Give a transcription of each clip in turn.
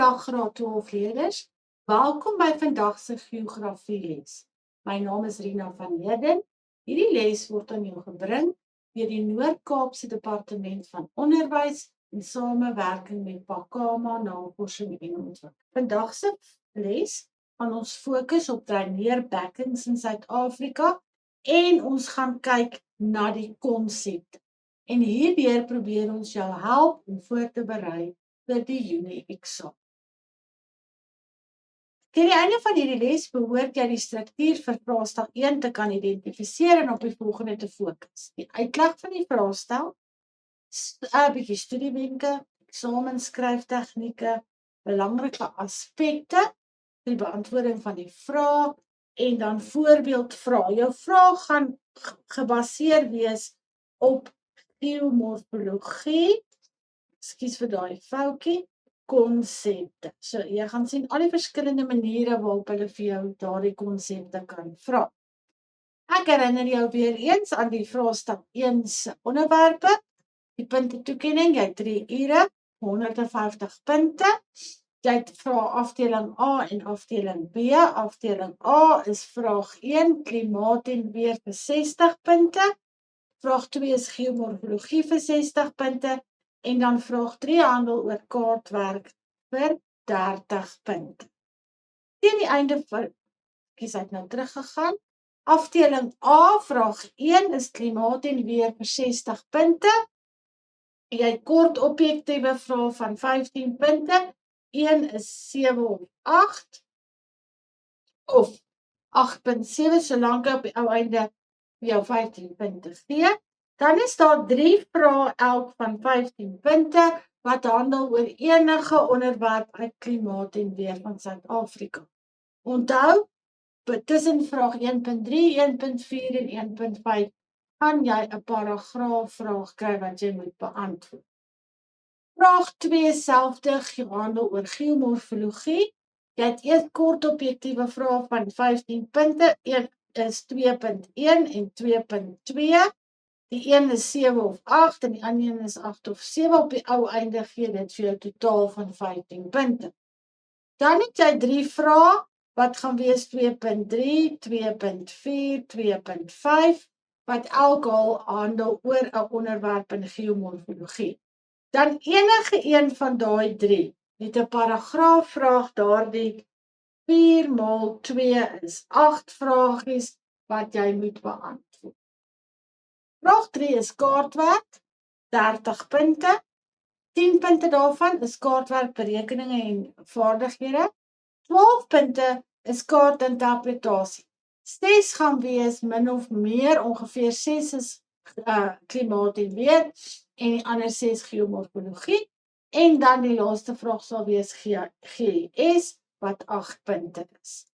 Goeiedag graad 12 leerders. Welkom by vandag se geografie-les. My naam is Rina van Heerden. Hierdie les word aan jou gebring deur die Noord-Kaapse Departement van Onderwys in samewerking met Pakama Navorsing en Ontwikkeling. Vandag se les gaan ons fokus op dreineerbekkens in Suid-Afrika en ons gaan kyk na die konsepte. En hierdeur probeer ons jou help om voor te berei vir die Junie eksamen. Teen die einde van hierdie les behoort jy die struktuur vir vraestel 1 te kan identifiseer en op die volgende te fokus. Die uitleg van die vraestel, 'n bietjie studiewenke, eksamensskryftegnieke, belangrike aspekte, die beantwoording van die vraag en dan voorbeeldvrae. Jou vraag gaan gebaseer wees op geomorfologie, ekskuus vir daai foutjie, konsepte. So jy gaan sien al die verskillende maniere waarop hulle vir jou daardie konsepte kan vra. Ek herinner jou weer eens aan die vraestel 1 se onderwerpe. Die punte toekenning, jy het 3 ure, 150 punte. Jy het vraag afdeling A en afdeling B. Afdeling A is vraag 1, klimaat en weer vir 60 punte. Vraag 2 is geomorfologie vir 60 punte. En dan vraag 3 handel oor kaartwerk vir 30 punte. Teen die einde van, kies uit nou teruggegaan. Afdeling A, vraag 1 is klimaat en weer vir 60 punte. Jy het kort objektiewe vrae van 15 punte. 1 is 7 of 8. Of 8.7, solank op die ou einde jou 15 punte gee. Dan is daar 3 vrae elk van 15 punte wat handel oor enige onderwerp uit klimaat en weer van Suid-Afrika. Onthou, tussen vraag 1.3, 1.4 en 1.5 gaan jy 'n paragraafvraag kry wat jy moet beantwoord. Vraag 2 selfde handel oor geomorfologie. Jy het eers kort objektiewe vrae van 15 punte. 1 is 2.1 en 2.2. Die een is 7 of 8 en die ander een is 8 of 7. Op die ou einde gee dit vir jou totaal van 15 punte. Dan het jy 3 vrae wat gaan wees 2.3, 2.4, 2.5 wat elk handel oor 'n onderwerp in geomorfologie. Dan enige een van daai 3 het 'n paragraafvraag, daardie 4 maal 2 is 8 vragies wat jy moet beantwoord. Vraag 3 is kaartwerk, 30 punte. 10 punte daarvan is kaartwerk, berekeninge en vaardighede. 12 punte is kaartinterpretasie. 6 gaan wees min of meer, ongeveer 6 is klimaat en weer en die ander 6 geomorfologie. En dan die laaste vraag sal wees GIS wat 8 punte is.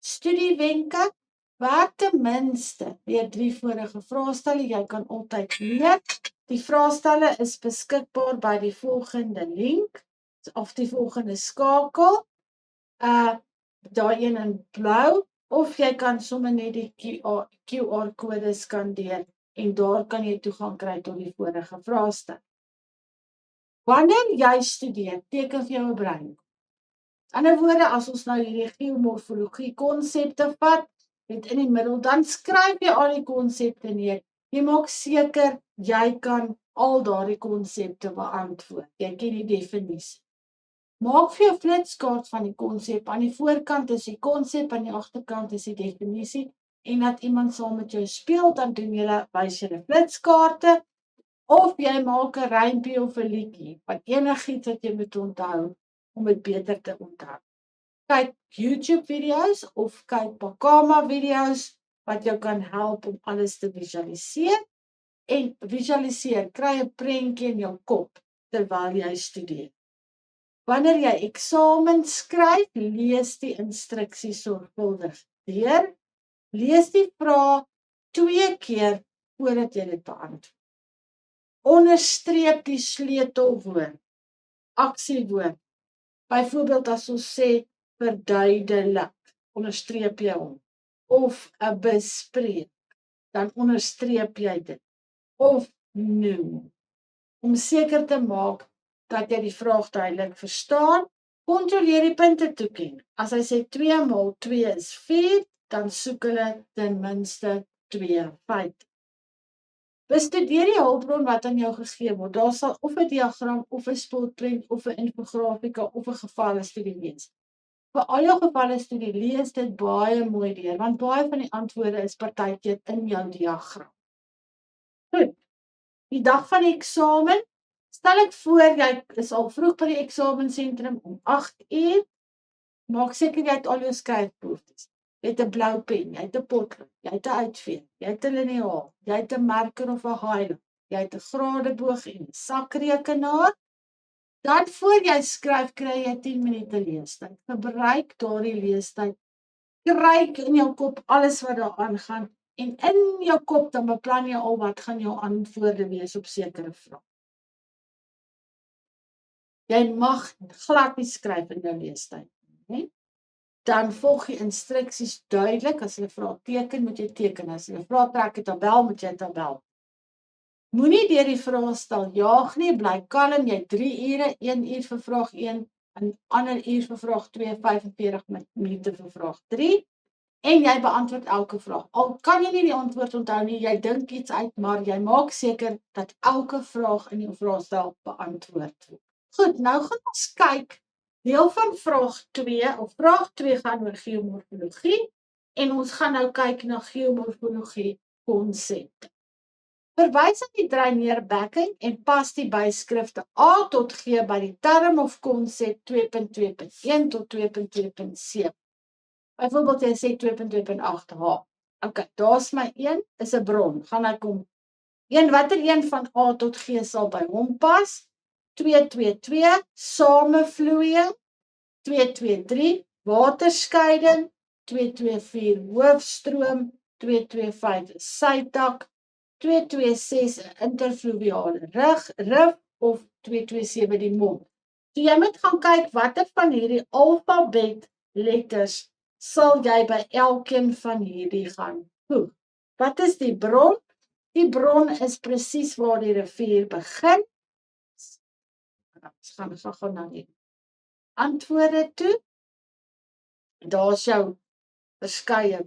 Studiewenke, werk ten minste weer 3 vorige vraestelle, jy kan altyd leer. Die vraestelle is beskikbaar by die volgende link, of die volgende skakel, daai een in blou, of jy kan sommer net die QR-kode skandeer, en daar kan jy toegang kry tot die vorige vraestel. Wanneer jy studeer, teken vir jou 'n brein. In ander woorde, as ons nou hierdie geomorfologie konsepte vat, met in die middel, dan skryf jy al die konsepte neer. Jy maak seker jy kan al daardie konsepte beantwoord. Jy ken die definisie. Maak vir jou flitskaart van die konsep. Aan die voorkant is die konsep, aan die agterkant is die definisie. En dat iemand saam met jou speel, dan doen julle, wys julle flitskaarte. Of jy maak 'n rympie of 'n liedjie, van enigiets wat jy moet onthou, om dit beter te onthou. Kyk YouTube video's of kyk Pakama video's wat jou kan help om alles te visualiseer. En visualiseer, kry 'n prentjie in jou kop terwyl jy studeer. Wanneer jy eksamen skryf, lees die instruksies sorgvuldig deur. Lees die vraag 2 keer voordat jy dit beantwoord. Onderstreep die sleutelwoord, aksiewoord. Byvoorbeeld as ons sê verduidelik, onderstreep jy hom. Of 'n bespreek, dan onderstreep jy dit. Of noem, om seker te maak dat jy die vraag duidelik verstaan Kontroleer die punte toeken. As hy sê 2 maal 2 is 4, dan soek hulle ten minste 2 feite. Bestudeer die hulpbron wat aan jou gegee word. Daar sal of 'n diagram, of 'n spotprent, of 'n infografika, of 'n gevalle-studie wees. Vir al jou gevalle-studie lees dit baie mooi deur, want baie van die antwoorde is partykeer in jou diagram. Goed, die dag van die eksamen, stel ek voor jy is al vroeg by die eksamensentrum om 8 uur, maak seker jy het al jou skryfbehoeftes. Jy het 'n blou pen, jy het 'n potlood, jy het 'n uitveer, jy het 'n liniaal, jy het 'n marker of 'n highlighter, jy het 'n gradeboog en 'n sakrekenaar. Dan voor jy skryf, kry jy 10 minute leestyd. Gebruik daardie leestyd. Kryk in jou kop alles wat daar aangaan en in jou kop dan beplan jy al wat gaan jou antwoorde wees op sekere vrae. Jy mag glad nie skryf in jou leestyd nie. Dan volg die instruksies duidelik. As hulle vra teken, moet jy teken. As hulle vra trek 'n tabel, moet jy 'n tabel. Moenie deur die vrae stel jaag nie, bly kalm, jy 3 ure, 1 uur vir vraag 1, 'n ander uur vir vraag 2, 45 minute vir vraag 3, en jy beantwoord elke vraag. Al kan jy nie die antwoord onthou nie, jy dink iets uit, maar jy maak seker dat elke vraag in die vraestel beantwoord word. Goed, nou gaan ons kyk. Deel van vraag 2, of vraag 2 gaan oor geomorfologie, en ons gaan nou kyk na geomorfologie konsepte. Verwys aan die dreineerbekking en pas die byskrifte A tot G by die term of konsep 2.2.1 tot 2.2.7. Byvoorbeeld jy sê 2.2.8H. OK, daar's my 1, is 'n bron. Gaan ek kom. Watter een van A tot G sal by hom pas? 222 samevloeiing, 223 waterskeiding, 224 hoofstroom, 225 sytak, 226 'n interfluviale rif of 227 die mond. So jy moet gaan kyk watter van hierdie alfabet letters sal jy by elkeen van hierdie gaan voeg. Wat is die bron? Die bron is presies waar die rivier begin. Ons gaan na die antwoorde toe. Daar's jou verskeie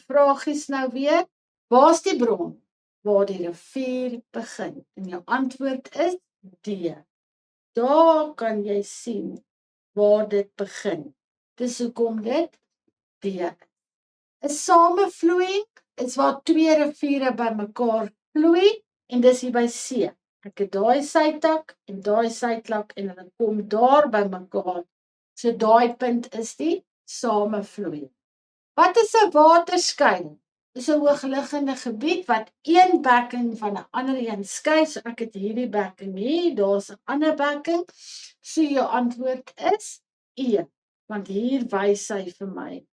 vragies nou weer. Waar's die bron? Waar die rivier begin. En jou antwoord is D. Daar kan jy sien waar dit begin. Dis hoekom dit D. 'n samevloeiing is waar 2 riviere bymekaar vloei en dis hier by C. Ek het daai sytak en daai syklak en hulle kom daar bymekaar. So daai punt is die samevloeiing. Wat is 'n waterskeiding? Dis 'n hoogliggende gebied wat een bekking van 'n ander een skei. So ek het hierdie bekking hier, daar's 'n ander bekking. So jou antwoord is E, want hier wys hy vir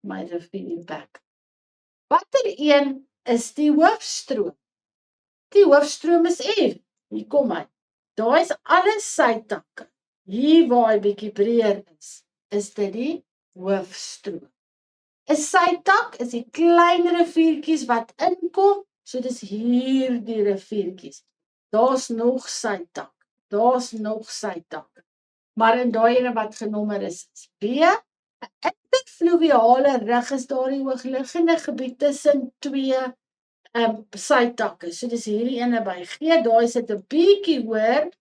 my rivierbek. Watter een is die hoofstroom? Die hoofstroom is F. Hier kom hy. Daar is alle sytakke. Hier waar hy bietjie breër is dit die hoofstroom. 'n Sytak is die klein riviertjies wat inkom, so dis hier die riviertjies. Daar's nog sytak. Daar's nog sytak. Maar in daai ene wat genommer is B. 'n interfluviale rug is daardie hoogliggende gebied tussen 2 sytakke. So dis hierdie ene by G, daai sit 'n bietjie hoër.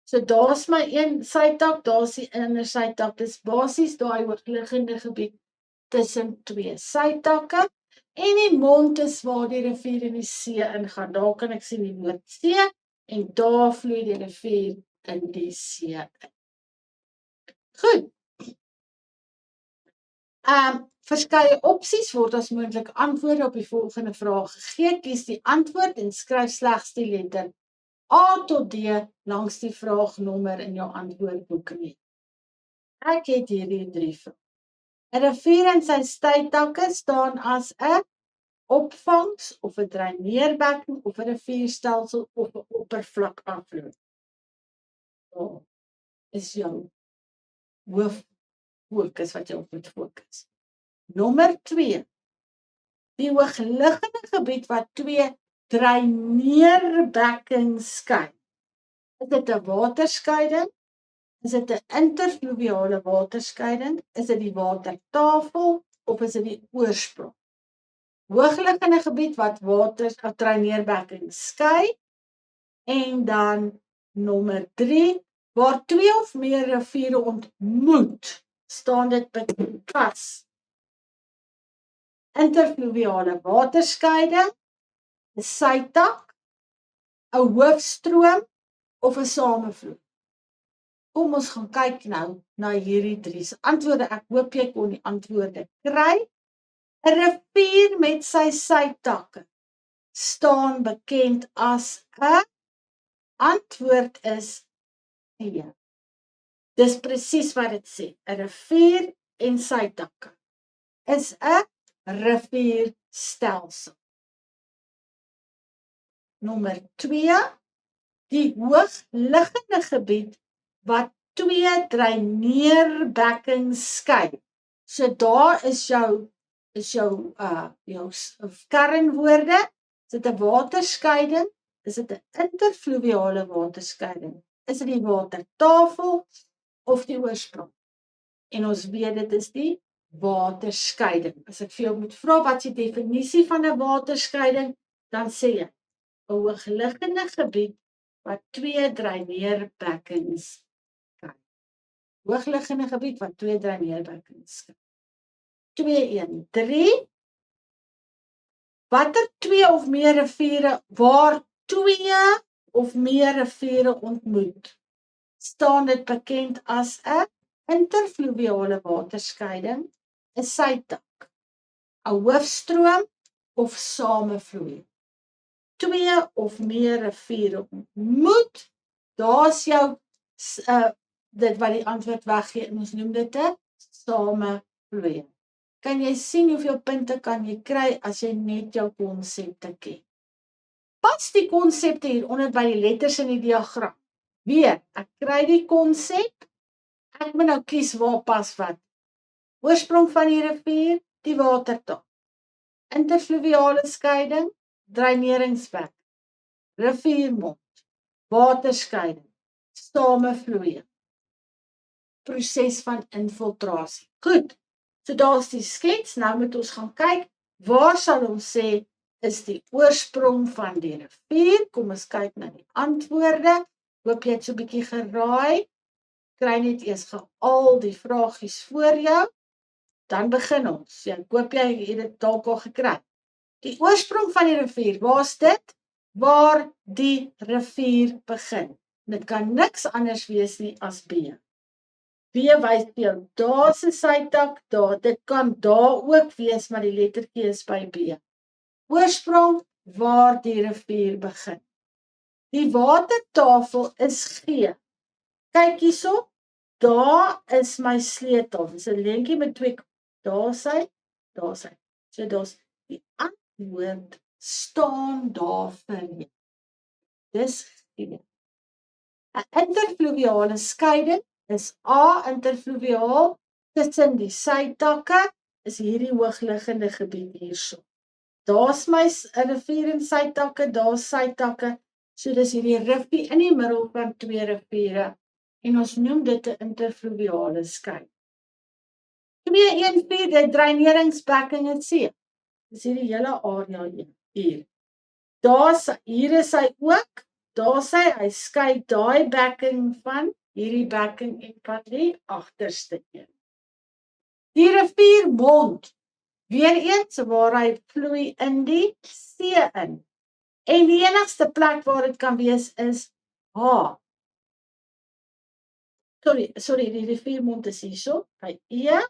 So daar's my een sytak, daar's die ander sytak. Dis basies daai hoogliggende gebied tussen 2 sytakke. En die mond is waar die rivier in die see ingaan. Daar kan ek sien die woord see en daar vloei die rivier in die see in. Goed. Verskeie opsies word as moontlik antwoorde op die volgende vrae gegee. Kies die antwoord en skryf slegs die letter A tot D langs die vraagnommer in jou antwoordboek nie. Ek het hierdie 3 vrae. 'n rivier en sy sytakke staan as 'n opvangs of 'n dreineerbekking of 'n rivierstelsel of 'n oppervlakafloop. Daar is jou hooffokus wat jy op moet fokus. Nommer 2. Die hoogliggende gebied wat 2 dreineerbekkings skei. Is dit 'n waterskeiding, Is dit 'n interfluviale waterskeiding? Is dit die watertafel of is dit die oorsprong? Hoogliggende gebied wat dreineerbekkens skei. En dan nommer 3, waar 2 of meer riviere ontmoet, staan dit bekend as interfluviale waterskeiding, 'n sytak, 'n hoofstroom of 'n samevloei. Kom ons gaan kyk nou na hierdie 3 antwoorde. Ek hoop jy kon die antwoorde kry. 'n Rivier met sy sytakke staan bekend as 'n antwoord is C. Dis presies wat dit sê. 'n Rivier en sytakke is 'n rivierstelsel. Nommer 2, die hoogliggende gebied wat 2 dreineerbekkens skei. So daar is jou kernwoorde. Is dit 'n waterskeiding? Is dit 'n interfluviale waterskeiding? Is dit die watertafel of die oorsprong? En ons weet dit is die waterskeiding. As ek vir jou moet vra wat is die definisie van 'n waterskeiding, dan sê jy 'n hoogliggende gebied wat 2 dreineerbekkens skei. Hoogliggende gebied wat 2 dreineerbekkens skei. 2.1.3 Watter 2 of meer riviere waar 2 of meer riviere ontmoet, staan dit bekend as 'n interfluviale waterskeiding, 'n sytak, 'n hoofstroom of samevloei. 2 of meer riviere ontmoet, daar's jou dit wat die antwoord weggee en ons noem dit 'n samevloei. Kan jy sien hoeveel punte kan jy kry as jy net jou konsepte ken? Pas die konsepte hier onder by die letters in die diagram. Weer, ek kry die konsep, ek moet nou kies waar pas wat. Oorsprong van die rivier, die watertafel. Interfluviale skeiding, dreineringsbek. Riviermond, waterskeiding, samevloei. Proses van infiltrasie. Goed. So daar's die skets, nou moet ons gaan kyk, waar sal ons sê, is die oorsprong van die rivier? Kom ons kyk na die antwoorde, hoop jy het so 'n bietjie geraai, kry net eers al die vragies voor jou, dan begin ons, ja, hoop jy het dit dalk al gekry. Die oorsprong van die rivier, waar's dit? Waar die rivier begin. Dit kan niks anders wees nie as B. B wys vir jou, daar's 'n sytak, daar, dit kan daar ook wees, maar die lettertjie is by B. Oorsprong, waar die rivier begin. Die watertafel is G. Kyk hierso, daar is my sleutel, dis 'n lentjie met 2, daar sy. So daar's die antwoord staan daar vir jou. Dis G. 'n interfluviale skeiding is A interfluviaal tussen die sytakke, is hierdie hoogliggende gebied hierso. Daar's my 'n rivier en sytakke, daar's sytakke, so dis hierdie rivier in die middel van 2 riviere en ons noem dit 'n interfluviale skeiding. 2.1.4 die dreineringsbekken in C. Dis hierdie hele area hier. Hier is hy ook, daar sê hy skei daai bekken van hierdie bekken en van die agterste een. Die riviermond, weer eens waar hy vloei in die see in. En die enigste plek waar dit kan wees is H. Sorry, die riviermond is hierso, by E.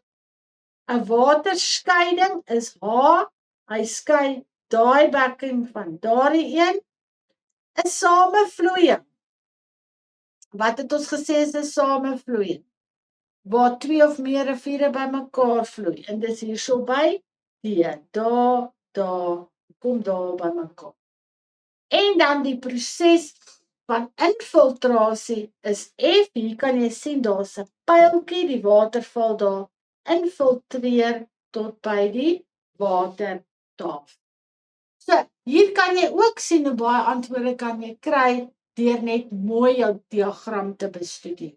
'n waterskeiding is H, hy skei daai bekken van daardie een. 'n samevloeiing. Wat het ons gesê is 'n samevloeiing? Waar 2 of meer riviere bymekaar vloei. En dis hierso by D. Daar, kom daar bymekaar. En dan die proses van infiltrasie is F. Hier kan jy sien daar's 'n pyltjie, die water val daar, infiltreer tot by die watertafel. So, hier kan jy ook sien hoe baie antwoorde kan jy kry deur net mooi jou diagram te bestudeer.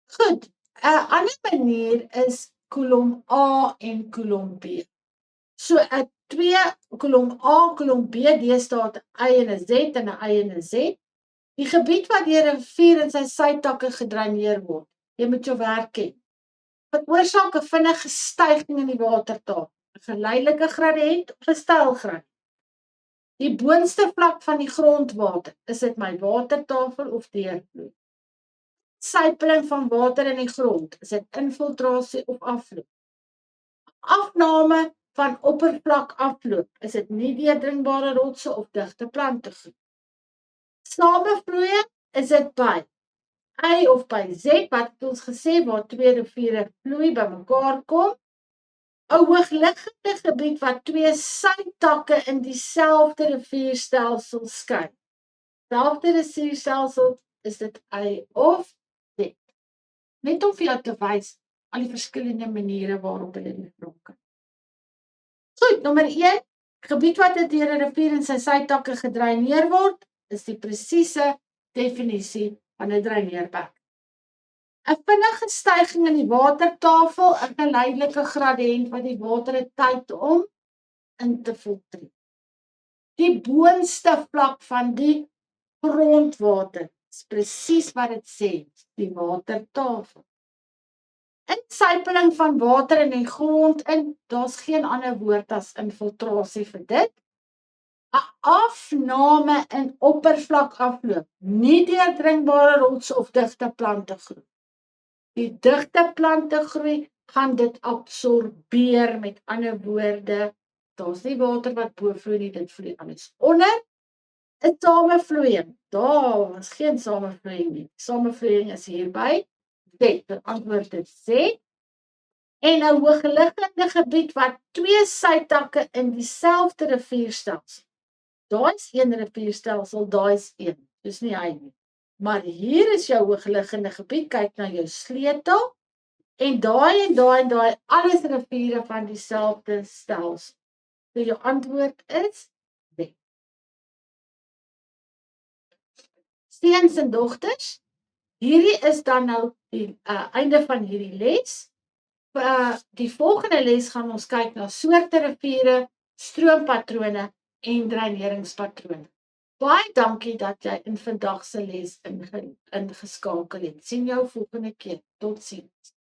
Goed, 'n ander manier is kolom A en kolom B. So 'n 2 kolom A, kolom B, deesdae 'n Y en 'n Z en 'n Y en 'n Z. Die gebied waar die rivier en sy sytakke gedreineer word, jy moet jou werk ken, veroorsaak 'n vinnige stygings in die watertafel, 'n geleidelike gradiënt of 'n stylgradiënt. Die boonste vlak van die grondwater, is dit my watertafel of deurvloei? Sypeling van water in die grond, is dit infiltrasie of afloop? Afname van oppervlak afloop, is dit nie deurdringbare rotse of digte plantegroei? Samevloeiing, is dit by Y of by Z, wat het ons gesê, waar twee riviere vloei bymekaar kom? 'n hoogliggende gebied wat twee sytakke in dieselfde rivierstelsel skei. Selfde rivierstelsel, is dit Y of Z? Net om vir jou te wys al die verskillende maniere waarop hulle die vraag kan. Goed, nommer 1, gebied wat deur 'n rivier en sy sytakke gedreineer word, is die presiese definisie van 'n dreineerperk. 'n vinnige stygings in die watertafel, 'n geleidelike gradiënt wat die water het tyd om in te filtreer. Die boonste vlak van die grondwater, is presies wat dit sê, die watertafel. Insypeling van water in die grond in, daar's geen ander woord as infiltrasie vir dit. 'n afname in oppervlakafloop, nie deurdringbare rotse of digte plante groei. Die digte plante groei, gaan dit absorbeer, met ander woorde, daar's nie water wat bo vloei nie, dit vloei alles onder. 'n Samevloeiing, daar is geen samevloeiing nie. Samevloeiing is hierby, dit, die antwoord is Z. En 'n hoogliggende gebied wat twee sytakke in dieselfde rivierstelsel. Daai is een rivierstelsel, daai is een, dis nie hy nie. Maar hier is jou hoogliggende gebied, kyk na jou sleutel, en daai en daai en daai, alles riviere van dieselfde stelsel. So jou antwoord is D. Seuns en dogters, hierdie is dan nou die einde van hierdie les. Die volgende les gaan ons kyk na soorte riviere, stroompatrone en dreineringspatrone. Baie dankie dat jy in vandag se les ingeskakel het. Sien jou volgende keer. Totsiens.